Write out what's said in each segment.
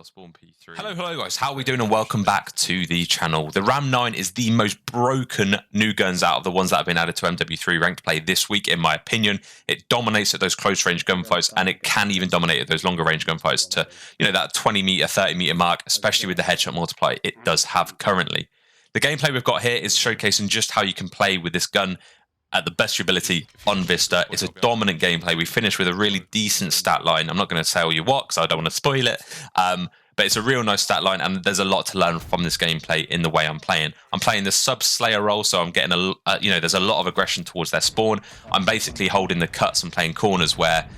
Spawn P3. Hello guys, how are we doing and welcome back to the channel. The RAM-9 is the most broken new guns out of the ones that have been added to MW3 ranked play this week, in my opinion. It dominates at those close range gunfights, and it can even dominate at those longer range gunfights to, that 20 meter, 30 meter mark, especially with the headshot multiplier it does have currently. The gameplay we've got here is showcasing just how you can play with this gun at the best ability on Vista. It's a dominant gameplay. We finished with a really decent stat line. I'm not going to tell you what because I don't want to spoil it, but it's a real nice stat line, and there's a lot to learn from this gameplay in the way I'm playing. I'm playing the sub-slayer role, so I'm getting there's a lot of aggression towards their spawn. I'm basically holding the cuts and playing corners where,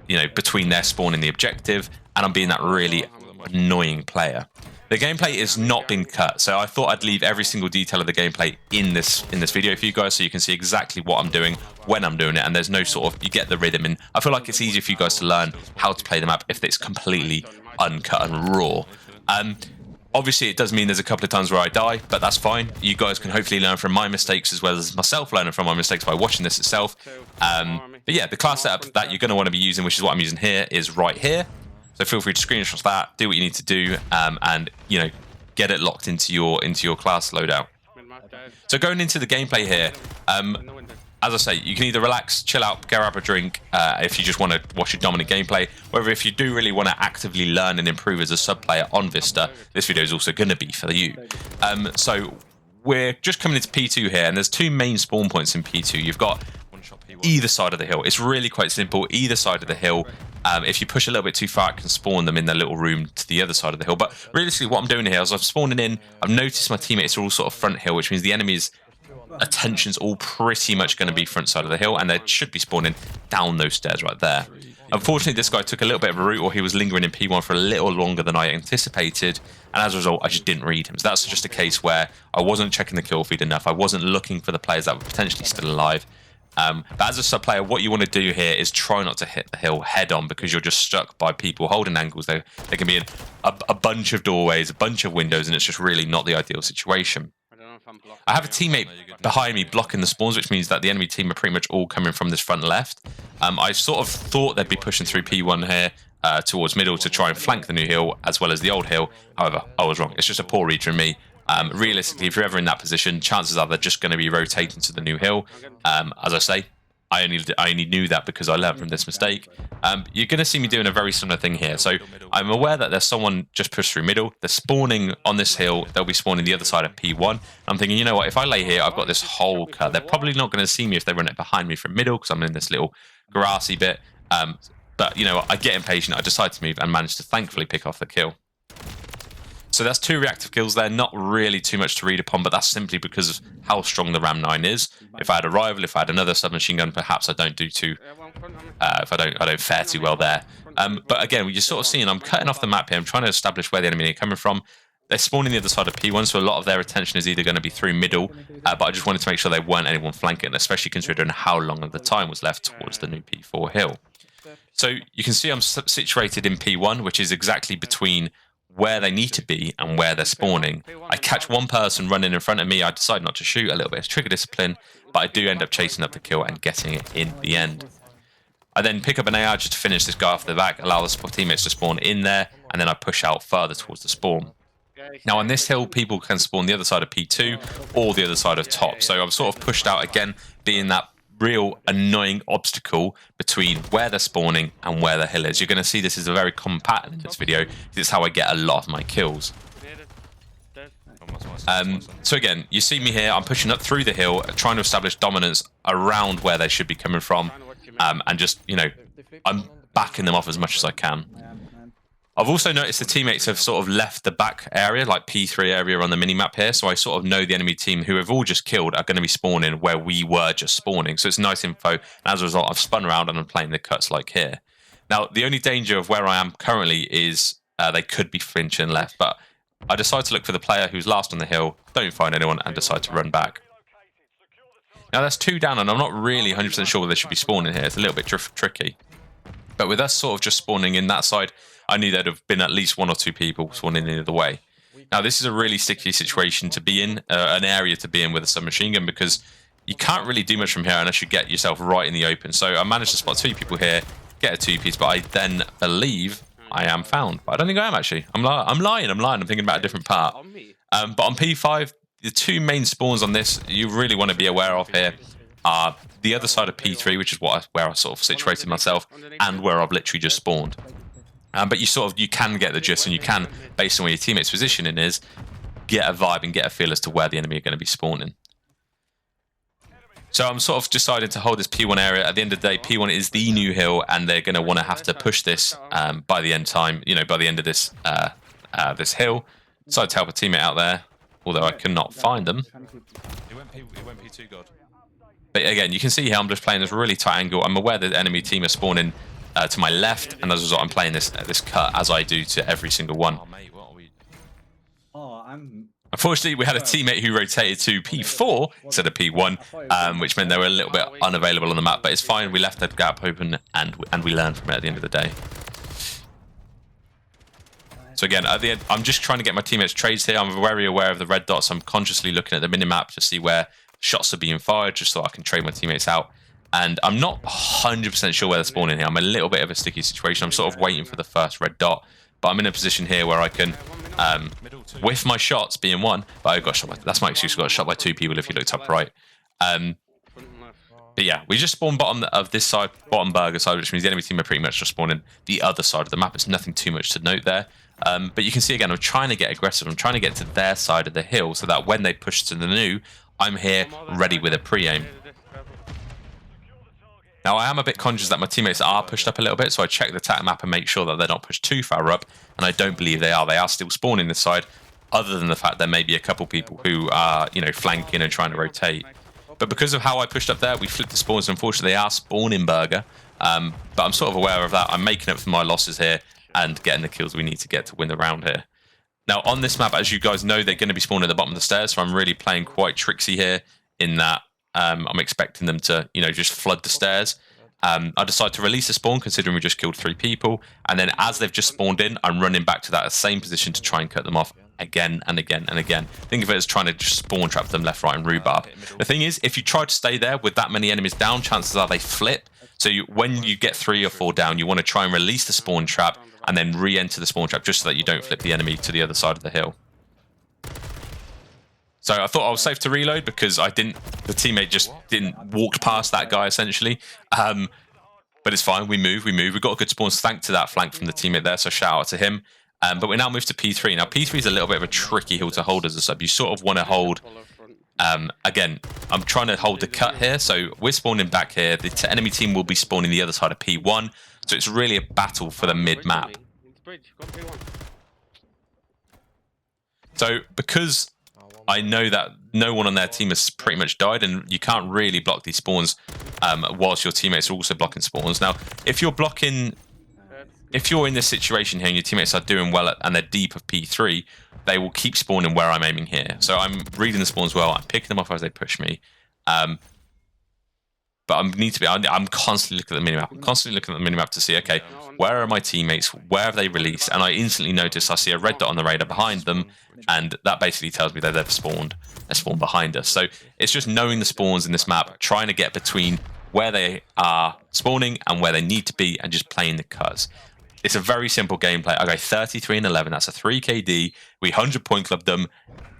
between their spawn and the objective, and I'm being that really annoying player. The gameplay is not being cut, so I thought I'd leave every single detail of the gameplay in this video for you guys, so you can see exactly what I'm doing when I'm doing it, and there's no you get the rhythm, and I feel like it's easier for you guys to learn how to play the map if it's completely uncut and raw. Obviously it does mean there's a couple of times where I die, but that's fine. You guys can hopefully learn from my mistakes as well as myself learning from my mistakes by watching this itself. But yeah, the class setup that you're going to want to be using, which is what I'm using here, is right here. So feel free to screenshot that, do what you need to do, and get it locked into your class loadout. So going into the gameplay here, as I say, you can either relax, chill out, grab a drink if you just want to watch a dominant gameplay. However, if you do really want to actively learn and improve as a sub player on Vista, this video is also going to be for you. So we're just coming into P2 here, and there's two main spawn points in P2. You've got either side of the hill. It's really quite simple. Either side of the hill. If you push a little bit too far, it can spawn them in their little room to the other side of the hill. But realistically, what I'm doing here is I'm spawning in. I've noticed my teammates are all sort of front hill, which means the enemy's attention's all pretty much going to be front side of the hill, and they should be spawning down those stairs right there. Unfortunately, this guy took a little bit of a route, or he was lingering in P1 for a little longer than I anticipated, and as a result, I just didn't read him. So that's just a case where I wasn't checking the kill feed enough. I wasn't looking for the players that were potentially still alive. But as a sub player, what you want to do here is try not to hit the hill head on, because you're just stuck by people holding angles. They can be in a bunch of doorways, a bunch of windows, and it's just really not the ideal situation. I have a teammate behind me blocking the spawns, which means that the enemy team are pretty much all coming from this front left. I sort of thought they'd be pushing through P1 here towards middle to try and flank the new hill as well as the old hill. However, I was wrong. It's just a poor read from me. Realistically, if you're ever in that position, chances are they're just going to be rotating to the new hill. As I say, I only knew that because I learned from this mistake. You're going to see me doing a very similar thing here. So I'm aware that there's someone just pushed through middle. They're spawning on this hill. They'll be spawning the other side of P1. I'm thinking, you know what? If I lay here, I've got this whole cut. They're probably not going to see me if they run it behind me from middle because I'm in this little grassy bit. But, I get impatient. I decide to move and manage to thankfully pick off the kill. So that's two reactive kills there, not really too much to read upon, but that's simply because of how strong the RAM-9 is. If I had a rival, if I had another submachine gun, perhaps I don't do too, I don't fare too well there. But again, you're sort of seeing I'm cutting off the map here. I'm trying to establish where the enemy are coming from. They're spawning the other side of P1, so a lot of their attention is either going to be through middle, but I just wanted to make sure they weren't anyone flanking, especially considering how long of the time was left towards the new P4 hill. So you can see I'm situated in P1, which is exactly between where they need to be and where they're spawning. I catch one person running in front of me. I decide not to shoot, a little bit of trigger discipline, but I do end up chasing up the kill and getting it in the end. I then pick up an AR just to finish this guy off the back, allow the teammates to spawn in there, and then I push out further towards the spawn. Now on this hill, people can spawn the other side of P2 or the other side of top, so I'm sort of pushed out again, being that real annoying obstacle between where they're spawning and where the hill is. You're going to see this is a very common pattern in this video. This is how I get a lot of my kills. So again, you see me here. I'm pushing up through the hill, trying to establish dominance around where they should be coming from, and just I'm backing them off as much as I can. I've also noticed the teammates have sort of left the back area, like P3 area on the minimap here, so I sort of know the enemy team who have all just killed are going to be spawning where we were just spawning, so it's nice info, and as a result I've spun around and I'm playing the cuts like here. Now the only danger of where I am currently is they could be flinching left, but I decide to look for the player who's last on the hill, don't find anyone, and decide to run back. Now that's two down, and I'm not really 100% sure where they should be spawning here. It's a little bit tricky. But with us sort of just spawning in that side, I knew there'd have been at least one or two people spawning in the other way. Now this is a really sticky situation to be in, an area to be in with a submachine gun, because you can't really do much from here unless you get yourself right in the open. So I managed to spot two people here, get a two-piece, but I then believe I am found. But I don't think I am, actually. I'm lying. I'm thinking about a different part. But on P5, the two main spawns on this you really want to be aware of here are the other side of P3, which is where I sort of situated myself, and where I've literally just spawned. But you can get the gist, and you can, based on where your teammate's positioning is, get a vibe and get a feel as to where the enemy are going to be spawning. So I'm sort of deciding to hold this P1 area. At the end of the day, P1 is the new hill, and they're going to want to have to push this by the end time. By the end of this this hill. Decided to help a teammate out there, although I could not find them. It went P2, God. But again, you can see here I'm just playing this really tight angle. I'm aware that the enemy team are spawning to my left, and as a result, I'm playing this cut as I do to every single one. Unfortunately, we had a teammate who rotated to P4 instead of P1, which meant they were a little bit unavailable on the map. But it's fine. We left that gap open, and we learned from it at the end of the day. So again, at the end, I'm just trying to get my teammates trades here. I'm very aware of the red dots. I'm consciously looking at the minimap to see where shots are being fired, just so I can trade my teammates out. And I'm not 100% sure where they're spawning here. I'm a little bit of a sticky situation. I'm sort of waiting for the first red dot. But I'm in a position here where I can whiff my shots, being one. But I got shot by, that's my excuse. I got shot by two people if you looked up right. But yeah, we just spawned bottom of this side, bottom burger side, which means the enemy team are pretty much just spawning the other side of the map. It's nothing too much to note there. But you can see again, I'm trying to get aggressive. I'm trying to get to their side of the hill so that when they push to the new, I'm here ready with a pre-aim. Now, I am a bit conscious that my teammates are pushed up a little bit, so I check the attack map and make sure that they're not pushed too far up, and I don't believe they are. They are still spawning this side, other than the fact there may be a couple people who are, flanking and trying to rotate. But because of how I pushed up there, we flipped the spawns. Unfortunately, they are spawning burger, but I'm sort of aware of that. I'm making up for my losses here and getting the kills we need to get to win the round here. Now, on this map, as you guys know, they're going to be spawning at the bottom of the stairs, so I'm really playing quite tricksy here in that I'm expecting them to, just flood the stairs. I decided to release a spawn, considering we just killed 3 people, and then as they've just spawned in, I'm running back to that same position to try and cut them off again and again and again. Think of it as trying to just spawn trap them left, right, and rhubarb. The thing is, if you try to stay there with that many enemies down, chances are they flip. So when you get 3 or 4 down, you want to try and release the spawn trap and then re-enter the spawn trap just so that you don't flip the enemy to the other side of the hill. So I thought I was safe to reload because the teammate just didn't walk past that guy essentially. But it's fine, we move. We got a good spawn thanks to that flank from the teammate there, so shout out to him. But we now move to P3. Now P3 is a little bit of a tricky hill to hold as a sub. You sort of want to hold, again, I'm trying to hold the cut here. So we're spawning back here. The enemy team will be spawning the other side of P1. So it's really a battle for the mid-map. So because I know that no one on their team has pretty much died, and you can't really block these spawns whilst your teammates are also blocking spawns. Now, if you're in this situation here and your teammates are doing well and they're deep of P3, they will keep spawning where I'm aiming here. So I'm reading the spawns well. I'm picking them off as they push me. But I'm constantly looking at the minimap. I'm constantly looking at the minimap to see, okay, where are my teammates? Where have they released? And I instantly notice I see a red dot on the radar behind them, and that basically tells me that they've spawned. They're spawned behind us. So it's just knowing the spawns in this map, trying to get between where they are spawning and where they need to be, and just playing the cuts. It's a very simple gameplay. Okay, 33 and 11. That's a 3 KD. We 100-point clubbed them.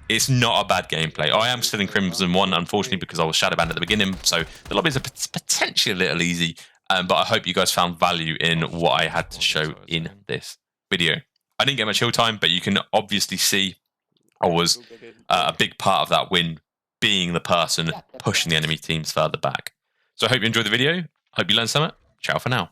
It's not a bad gameplay. I am still in Crimson 1, unfortunately, because I was shadow banned at the beginning, so the lobbies are potentially a little easy, but I hope you guys found value in what I had to show in this video. I didn't get much hill time, but you can obviously see I was a big part of that win, being the person pushing the enemy teams further back. So I hope you enjoyed the video. Hope you learned something. Ciao for now.